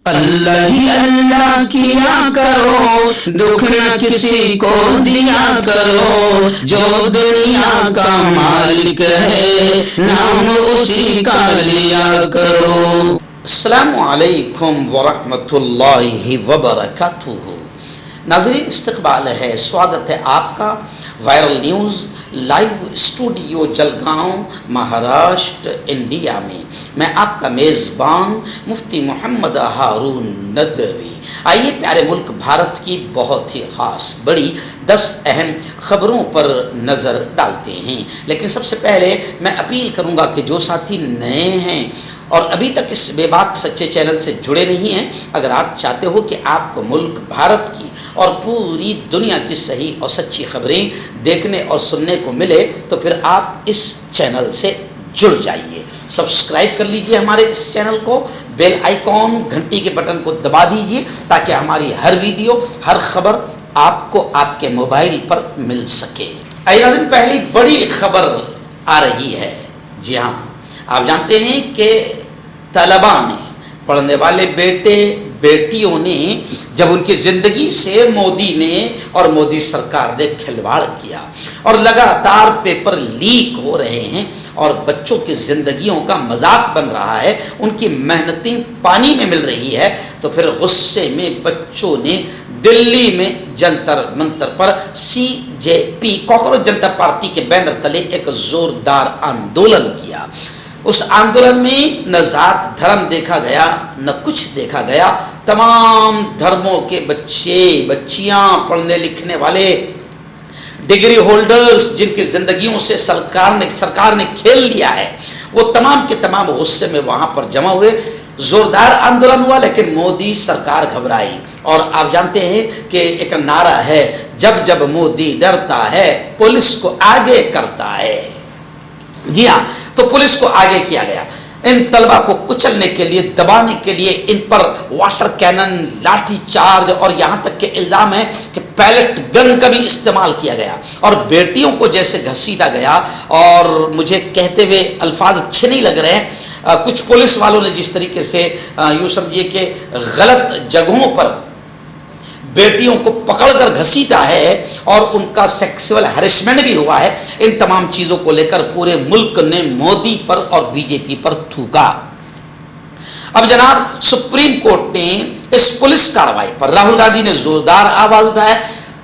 اللہ ہی اللہ کیا کرو، دکھ نہ کسی کو دیا کرو، جو دنیا کا مالک ہے نام اسی کا لیا کرو۔ السلام علیکم ورحمۃ اللہ وبرکاتہ۔ ناظرین، استقبال ہے، سواگت ہے آپ کا viral news live studio Jalgaon, Maharashtra, India میں۔ میں آپ کا میزبان مفتی محمد ہارون ندوی۔ آئیے پیارے ملک بھارت کی بہت ہی خاص بڑی 10 اہم خبروں پر نظر ڈالتے ہیں، لیکن سب سے پہلے میں اپیل کروں گا کہ جو ساتھی نئے ہیں اور ابھی تک اس بے باک سچے چینل سے جڑے نہیں ہیں، اگر آپ چاہتے ہو کہ آپ کو ملک بھارت کی اور پوری دنیا کی صحیح اور سچی خبریں دیکھنے اور سننے کو ملے تو پھر آپ اس چینل سے جڑ جائیے۔ سبسکرائب کر لیجئے ہمارے اس چینل کو، بیل آئیکن گھنٹی کے بٹن کو دبا دیجئے تاکہ ہماری ہر ویڈیو، ہر خبر آپ کو آپ کے موبائل پر مل سکے۔ ناظرین، پہلی بڑی خبر آ رہی ہے۔ جی ہاں، آپ جانتے ہیں کہ طلباء نے، پڑھنے والے بیٹے بیٹیوں نے جب ان کی زندگی سے مودی نے اور مودی سرکار نے کھلواڑ کیا اور لگاتار پیپر لیک ہو رہے ہیں اور بچوں کی زندگیوں کا مذاق بن رہا ہے، ان کی محنتیں پانی میں مل رہی ہے، تو پھر غصے میں بچوں نے دلی میں جنتر منتر پر CJP کاکروچ جنتا پارٹی کے بینر تلے ایک زوردار آندولن کیا۔ اس آندولن میں نہ ذات دھرم دیکھا گیا، نہ کچھ دیکھا گیا۔ تمام دھرموں کے بچے بچیاں، پڑھنے لکھنے والے، ڈگری ہولڈرز جن کی زندگیوں سے سرکار نے کھیل لیا ہے، وہ تمام کے تمام غصے میں وہاں پر جمع ہوئے۔ زوردار آندولن ہوا، لیکن مودی سرکار گھبرائی، اور آپ جانتے ہیں کہ ایک نعرہ ہے، جب جب مودی ڈرتا ہے پولیس کو آگے کرتا ہے۔ جی ہاں، تو پولیس کو آگے کیا گیا ان طلبہ کو کچلنے کے لیے، دبانے کے لیے۔ ان پر واٹر کینن، لاٹھی چارج، اور یہاں تک کہ الزام ہے کہ پیلٹ گن کا بھی استعمال کیا گیا اور بیٹیوں کو جیسے گھسیٹا گیا، اور مجھے کہتے ہوئے الفاظ اچھے نہیں لگ رہے ہیں، کچھ پولیس والوں نے جس طریقے سے یوں سمجھیے کہ غلط جگہوں پر بیٹیوں کو پکڑ کر گھسیٹا ہے اور ان کا سیکسول ہریسمنٹ بھی ہوا ہے، ان تمام چیزوں کو لے کر پورے ملک نے مودی پر اور BJP پر تھوکا۔ اب جناب، سپریم کورٹ نے اس پولیس کارروائی پر راہل گاندھی نے زوردار آواز اٹھایا،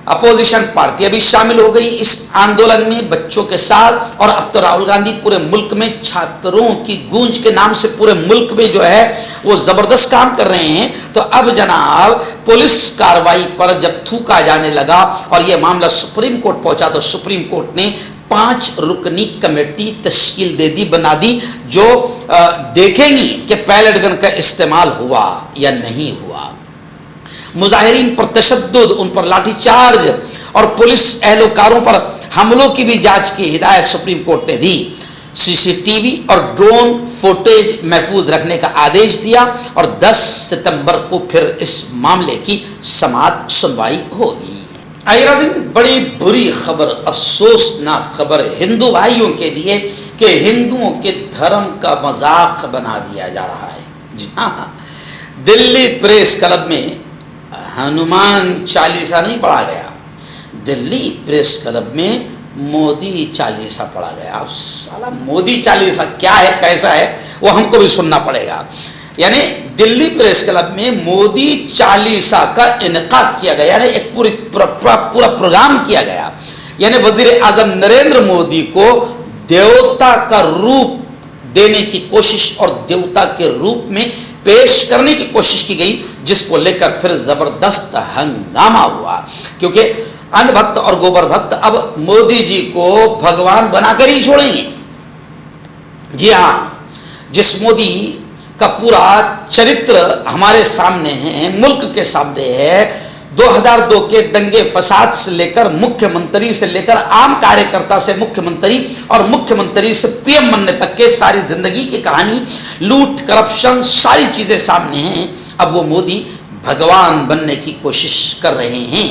اپوزیشن پارٹیاں بھی شامل ہو گئی اس آندولن میں بچوں کے ساتھ، اور اب تو راہل گاندھی پورے ملک میں چھاتروں کی گونج کے نام سے پورے ملک میں جو ہے وہ زبردست کام کر رہے ہیں۔ تو اب جناب پولیس کارروائی پر جب تھوکا جانے لگا اور یہ معاملہ سپریم کورٹ پہنچا تو سپریم کورٹ نے 5 رکنی کمیٹی تشکیل دے دی، بنا دی، جو دیکھیں گی کہ پیلٹ گن کا استعمال ہوا یا نہیں ہوا۔ مظاہرین پر تشدد، ان پر لاٹھی چارج اور پولیس اہلکاروں پر حملوں کی بھی جانچ کی ہدایت سپریم کورٹ نے دی۔ CCTV اور ڈرون فوٹیج محفوظ رکھنے کا آدیش دیا، اور 10 ستمبر کو پھر اس معاملے کی سماعت سنوائی ہوگی۔ بڑی بری خبر، افسوسناک خبر ہندو بھائیوں کے لیے کہ ہندوؤں کے دھرم کا مذاق بنا دیا جا رہا ہے۔ جی ہاں، دلی پریس کلب میں ہنومان چالیسا نہیں پڑھا گیا، دلی پریس کلب میں مودی چالیسا پڑھا گیا۔ اب سالا مودی چالیسا کیا ہے، کیسا ہے، وہ ہم کو بھی سننا پڑے گا۔ یعنی دلی پریس کلب میں مودی چالیسا کا انعقاد کیا گیا، یعنی ایک پورا پروگرام کیا گیا۔ یعنی وزیر اعظم نریندر مودی کو دیوتا کا روپ دینے کی کوشش اور دیوتا کے روپ میں پیش کرنے کی کوشش کی گئی، جس کو لے کر پھر زبردست ہنگامہ ہوا، کیونکہ اندھ بھکت اور گوبر بھکت اب مودی جی کو بھگوان بنا کر ہی چھوڑیں گے۔ جی ہاں، جس مودی کا پورا چرتر ہمارے سامنے ہے، ملک کے سامنے ہے، 2002 کے دنگے فساد سے لے کر مکھیہ منتری سے لے کر عام کاریہ کرتا سے مکھیہ منتری اور مکھیہ منتری سے PM بننے تک کے ساری زندگی کی کہانی، لوٹ، کرپشن، ساری چیزیں سامنے ہیں۔ اب وہ مودی بھگوان بننے کی کوشش کر رہے ہیں۔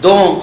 2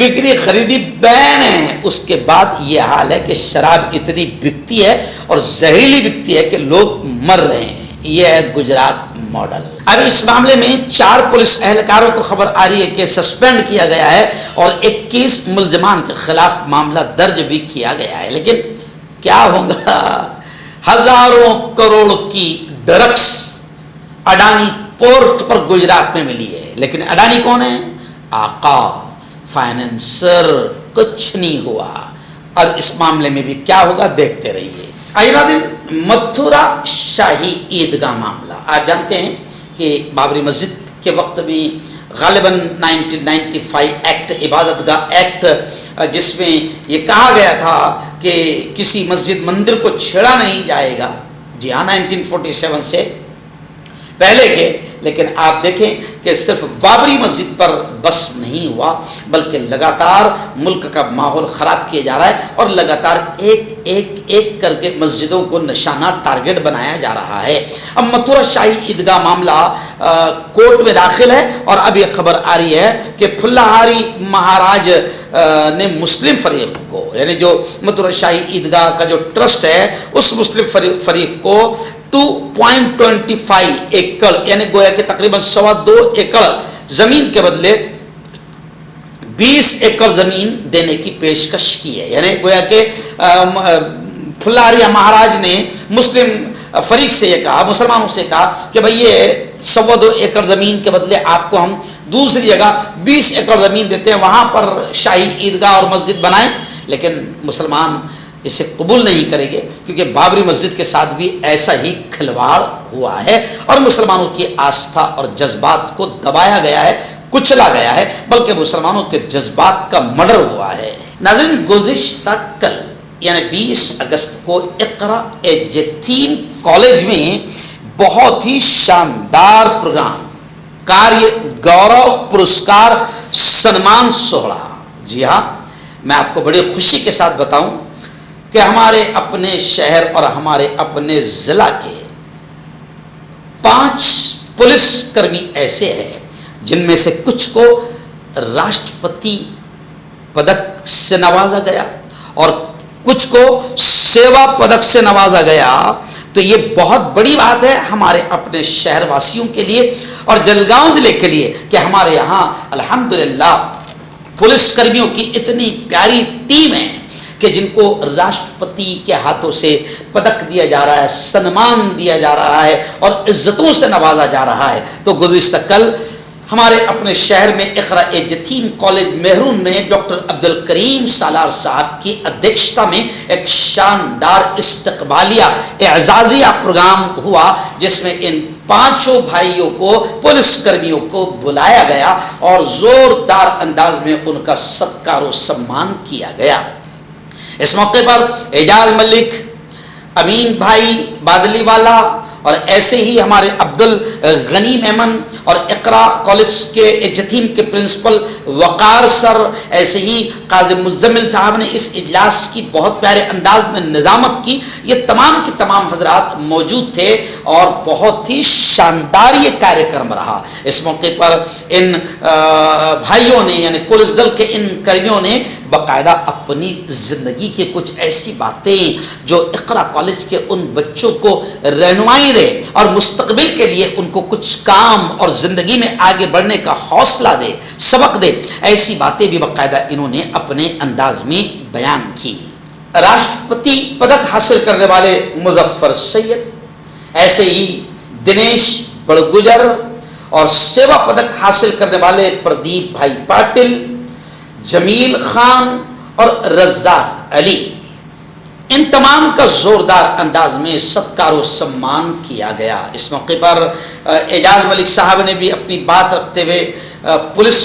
بکری خریدی بین ہے، اس کے بعد یہ حال ہے کہ شراب اتنی بکتی ہے اور زہریلی بکتی ہے کہ لوگ مر رہے ہیں. یہ ہے گجرات ماڈل. اب اس معاملے میں 4 پولیس اہلکاروں کو خبر آ رہی ہے کہ سسپینڈ کیا گیا ہے اور 21 ملزمان کے خلاف معاملہ درج بھی کیا گیا ہے. لیکن کیا ہوگا؟ ہزاروں کروڑ کی ڈرگس اڈانی پورٹ پر گجرات میں ملی ہے. لیکن اڈانی کون ہے؟ آقا فائنینسر. کچھ نہیں ہوا. اور اس معاملے میں بھی کیا ہوگا دیکھتے رہیے. ناظرین، متھرا شاہی عیدگاہ معاملہ آپ جانتے ہیں کہ بابری مسجد کے وقت میں غالباً 1995 ایکٹ، عبادت گاہ ایکٹ، جس میں یہ کہا گیا تھا کہ کسی مسجد مندر کو چھیڑا نہیں جائے گا. جی ہاں، 1947 سے پہلے کے. لیکن آپ دیکھیں کہ صرف بابری مسجد پر بس نہیں ہوا، بلکہ لگاتار ملک کا ماحول خراب کیا جا رہا ہے اور لگاتار ایک کر کے مسجدوں کو نشانہ ٹارگٹ بنایا جا رہا ہے. اب متھرا شاہی عیدگاہ معاملہ کورٹ میں داخل ہے اور اب یہ خبر آ رہی ہے کہ پھلہاری مہاراج نے مسلم فریق کو، یعنی جو متھرا شاہی عیدگاہ کا جو ٹرسٹ ہے، اس مسلم فریق کو 2.25 ایکڑ یعنی گویا کہ تقریباً 2.25 ایکڑ زمین کے بدلے 20 ایکڑ زمین دینے کی پیشکش کی ہے. یعنی گویا کہ پھلہاری مہاراج نے مسلم فریق سے یہ کہا، مسلمانوں سے کہا کہ بھئی یہ 2.25 ایکڑ زمین کے بدلے آپ کو ہم دوسری جگہ 20 ایکڑ زمین دیتے ہیں، وہاں پر شاہی عیدگاہ اور مسجد بنائیں. لیکن مسلمان اسے قبول نہیں کریں گے، کیونکہ بابری مسجد کے ساتھ بھی ایسا ہی کھلواڑ ہوا ہے اور مسلمانوں کی آستھا اور جذبات کو دبایا گیا ہے، کچلا گیا ہے، بلکہ مسلمانوں کے جذبات کا مرڈر ہوا ہے. ناظرین، گزشتہ کل یعنی 20 اگست کو اقرا یتیم کالج میں بہت ہی شاندار پروگرام کاریہ گورو پرسکار سنمان سوہرا. جی ہاں، میں آپ کو بڑی خوشی کے ساتھ بتاؤں کہ ہمارے اپنے شہر اور ہمارے اپنے ضلع کے 5 پولیس کرمی ایسے ہیں جن میں سے کچھ کو راشٹرپتی پدک سے نوازا گیا اور کچھ کو سیوا پدک سے نوازا گیا. تو یہ بہت بڑی بات ہے ہمارے اپنے شہر واسیوں کے لیے اور جلگاؤں ضلع کے لیے کہ ہمارے یہاں الحمدللہ پولیس کرمیوں کی اتنی پیاری ٹیم ہے کہ جن کو راشٹرپتی کے ہاتھوں سے پدک دیا جا رہا ہے، سنمان دیا جا رہا ہے اور عزتوں سے نوازا جا رہا ہے. تو گزشتہ کل ہمارے اپنے شہر میں اقرا یتیم کالج مہرون میں ڈاکٹر عبد الکریم سالار صاحب کی ادھیکشتا میں ایک شاندار استقبالیہ اعزازیہ پروگرام ہوا، جس میں ان 5 بھائیوں کو، پولیس کرمیوں کو بلایا گیا اور زوردار انداز میں ان کا ستکار و سمان کیا گیا. اس موقع پر اعجاز ملک، امین بھائی بادلی والا اور ایسے ہی ہمارے عبد الغنی میمن اور اقرا کالج کے یتیم کے پرنسپل وقار سر، ایسے ہی قاضی مزمل صاحب نے اس اجلاس کی بہت پیارے انداز میں نظامت کی. یہ تمام کے تمام حضرات موجود تھے اور بہت ہی شاندار یہ کاریہ کرم رہا. اس موقع پر ان بھائیوں نے یعنی پولیس دل کے ان کرمیوں نے باقاعدہ اپنی زندگی کی کچھ ایسی باتیں جو اقرا کالج کے ان بچوں کو رہنمائی دے اور مستقبل کے لیے ان کو کچھ کام اور زندگی میں آگے بڑھنے کا حوصلہ دے، سبق دے، ایسی باتیں بھی باقاعدہ انہوں نے اپنے انداز میں بیان کی. راشٹرپتی پدک حاصل کرنے والے مظفر سید، ایسے ہی دنیش بڑگجر اور سیوا پدک حاصل کرنے والے پردیپ بھائی پاٹل، جمیل خان اور رزاق علی، ان تمام کا زوردار انداز میں ستکار و سمان کیا گیا. اس موقع پر اعجاز ملک صاحب نے بھی اپنی بات رکھتے ہوئے پولیس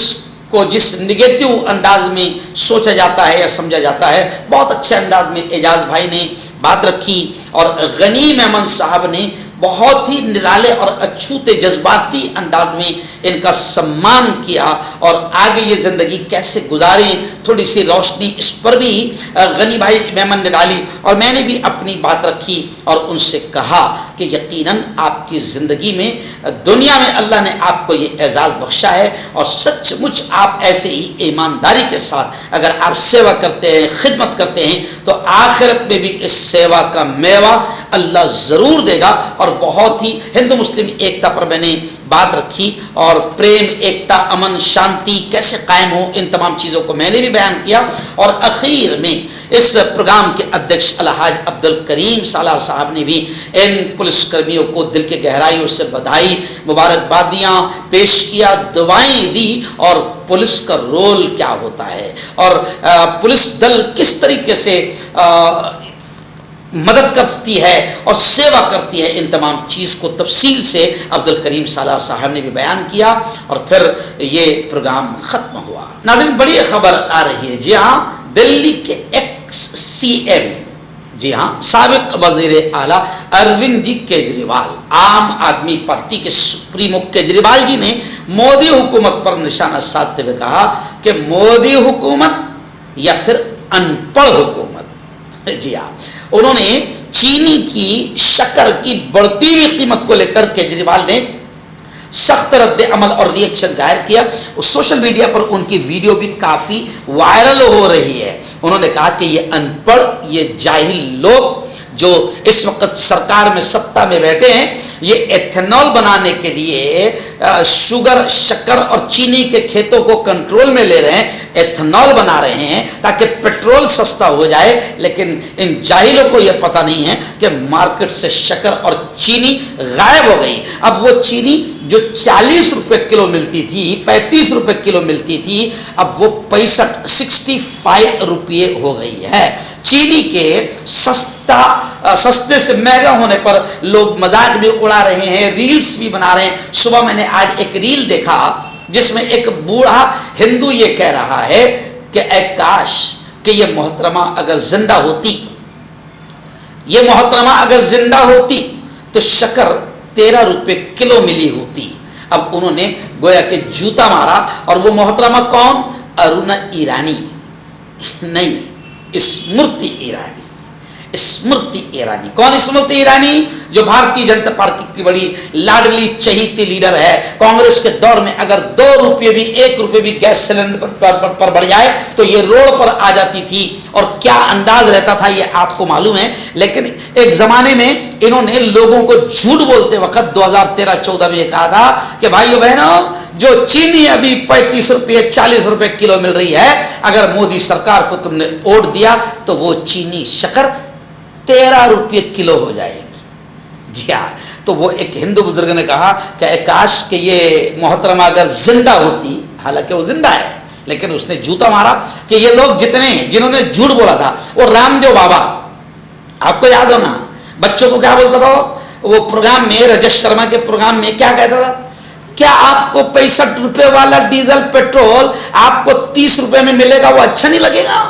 کو جس نگیٹو انداز میں سوچا جاتا ہے یا سمجھا جاتا ہے، بہت اچھے انداز میں اعجاز بھائی نے بات رکھی اور غنی میمن صاحب نے بہت ہی نرالے اور اچھوتے جذباتی انداز میں ان کا سمان کیا اور آگے یہ زندگی کیسے گزاریں تھوڑی سی روشنی اس پر بھی غنی بھائی میمن نے ڈالی، اور میں نے بھی اپنی بات رکھی اور ان سے کہا کہ یقیناً آپ کی زندگی میں دنیا میں اللہ نے آپ کو یہ اعزاز بخشا ہے، اور سچ مچ آپ ایسے ہی ایمانداری کے ساتھ اگر آپ سیوا کرتے ہیں، خدمت کرتے ہیں، تو آخرت میں بھی اس سیوا کا میوہ اللہ ضرور دے گا۔ اور بہت ہی ہندو مسلم ایکتا پر میں نے بات رکھی، اور پریم، ایکتا، امن، شانتی کیسے قائم ہو، ان تمام چیزوں کو میں نے بھی بیان کیا۔ اور اخیر میں اس پروگرام کے ادھیکش الحاج عبد الکریم سالار صاحب نے بھی ان پولیس کرمیوں کو دل کے گہرائیوں سے بدھائی، مبارکبادیاں پیش کیا، دعائیں دی، اور پولیس کا رول کیا ہوتا ہے اور پولیس دل کس طریقے سے مدد کرتی ہے اور سیوا کرتی ہے، ان تمام چیز کو تفصیل سے عبد الکریم سالار صاحب نے بھی بیان کیا، اور پھر یہ پروگرام ختم ہوا۔ ناظرین، بڑی خبر آ رہی ہے، جی ہاں، دلی کے ایکس سی ایم، جی ہاں، سابق وزیر اعلیٰ اروند کیجریوال، عام آدمی پارٹی کے سپریمو کیجریوال جی نے مودی حکومت پر نشانہ سادھتے ہوئے کہا کہ مودی حکومت یا پھر ان پڑھ حکومت۔ جی ہاں، انہوں نے چینی کی شکر کی بڑھتی ہوئی قیمت کو لے کر کیجریوال نے سخت رد عمل اور ری ایکشن ظاہر کیا۔ سوشل میڈیا پر ان کی ویڈیو بھی کافی وائرل ہو رہی ہے۔ انہوں نے کہا کہ یہ ان پڑھ، یہ جاہل لوگ جو اس وقت سرکار میں سطح میں بیٹھے ہیں، یہ ایتھنول بنانے کے لیے شوگر، شکر اور چینی کے کھیتوں کو کنٹرول میں لے رہے ہیں، ایتھنول بنا رہے ہیں تاکہ پیٹرول سستا ہو جائے، لیکن ان جاہلوں کو یہ پتہ نہیں ہے کہ مارکیٹ سے شکر اور چینی غائب ہو گئی۔ اب وہ چینی جو 40 روپے کلو ملتی تھی، 35 روپے کلو ملتی تھی، اب وہ 65 روپے ہو گئی ہے۔ چینی کے سستے سے مہنگا ہونے پر لوگ مذاق بھی اڑا رہے ہیں، ریلز بھی بنا رہے ہیں۔ صبح میں نے آج ایک ریل دیکھا جس میں ایک بوڑھا ہندو یہ کہہ رہا ہے کہ اے کاش کہ یہ محترمہ اگر زندہ ہوتی، یہ محترمہ اگر زندہ ہوتی تو شکر 13 روپے کلو ملی ہوتی۔ اب انہوں نے گویا کہ جوتا مارا، اور وہ محترمہ کون؟ ارونا ایرانی نہیں، اسمرتی ایرانی۔ اسمرتی ایرانی کون؟ اسمرتی ایرانی جو بھارتی جنتا پارٹی کی بڑی لاڈلی چہیتی لیڈر ہے۔ کانگریس کے دور میں اگر 2 روپے بھی 1 روپے بھی گیس سلنڈر پر بڑھ جائے تو یہ روڈ پر آ جاتی تھی، اور کیا انداز رہتا تھا یہ آپ کو معلوم ہے۔ لیکن ایک زمانے میں انہوں نے لوگوں کو جھوٹ بولتے وقت 2013-14 میں یہ کہا تھا کہ بھائیو بہنوں، جو چینی ابھی 35 روپے 40 روپے کلو مل رہی ہے، اگر مودی سرکار کو تم نے ووٹ دیا تو وہ چینی شکر 13 روپے کلو ہو جائے گی۔ جی ہاں، تو وہ ایک ہندو بزرگ نے کہا کہ اے کاش کہ یہ محترمہ اگر زندہ ہوتی، حالانکہ وہ زندہ ہے لیکن اس نے جوتا مارا کہ یہ لوگ جتنے جنہوں نے جھوٹ بولا تھا، وہ رام دیو بابا آپ کو یاد ہونا، بچوں کو کیا بولتا تھا وہ پروگرام میں، رجت شرما کے پروگرام میں کیا کہتا تھا؟ کیا آپ کو 65 روپے والا ڈیزل پیٹرول آپ کو 30 روپے میں ملے گا، وہ اچھا نہیں لگے گا؟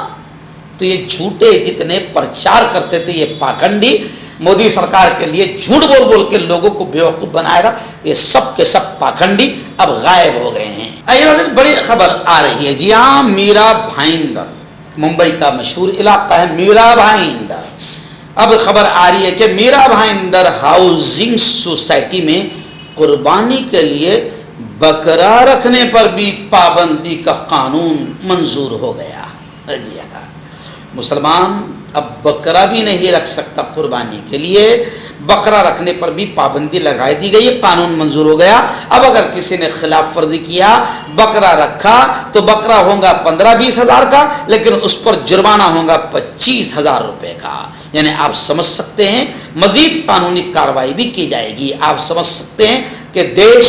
تو یہ جھوٹے جتنے پرچار کرتے تھے یہ پاکھنڈی، مودی سرکار کے لیے جھوٹ بول بول کے لوگوں کو بیوقوف بنایا تھا، یہ سب کے سب پاکھنڈی اب غائب ہو گئے ہیں۔ بڑی خبر آ رہی ہے، جی ہاں، میرا بھائندر، ممبئی کا مشہور علاقہ ہے میرا بھائندر۔ اب خبر آ رہی ہے کہ میرا بھائندر ہاؤسنگ سوسائٹی میں قربانی کے لیے بکرا رکھنے پر بھی پابندی کا قانون منظور ہو گیا۔ جی ہاں، مسلمان اب بکرا بھی نہیں رکھ سکتا قربانی کے لیے، بکرا رکھنے پر بھی پابندی لگائی دی گئی، قانون منظور ہو گیا۔ اب اگر کسی نے خلاف ورزی کیا، بکرا رکھا تو بکرا ہوگا 15-20 ہزار کا، لیکن اس پر جرمانہ ہوگا 25,000 روپے کا۔ یعنی آپ سمجھ سکتے ہیں مزید قانونی کارروائی بھی کی جائے گی۔ آپ سمجھ سکتے ہیں کہ دیش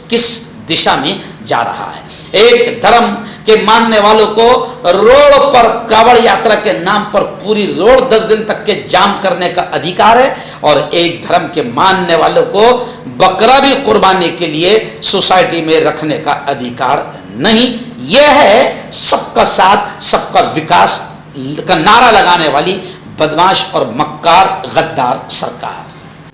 کس دشا میں جا رہا ہے۔ ایک دھرم کے ماننے والوں کو روڈ پر کاوڑ یاترا کے نام پر پوری روڈ 10 دن تک کے جام کرنے کا ادھیکار ہے، اور ایک دھرم کے ماننے والوں کو بکرا بھی قربانی کے لیے سوسائٹی میں رکھنے کا ادھیکار نہیں۔ یہ ہے سب کا ساتھ سب کا وکاس کا نعرہ لگانے والی بدماش اور مکار غدار سرکار۔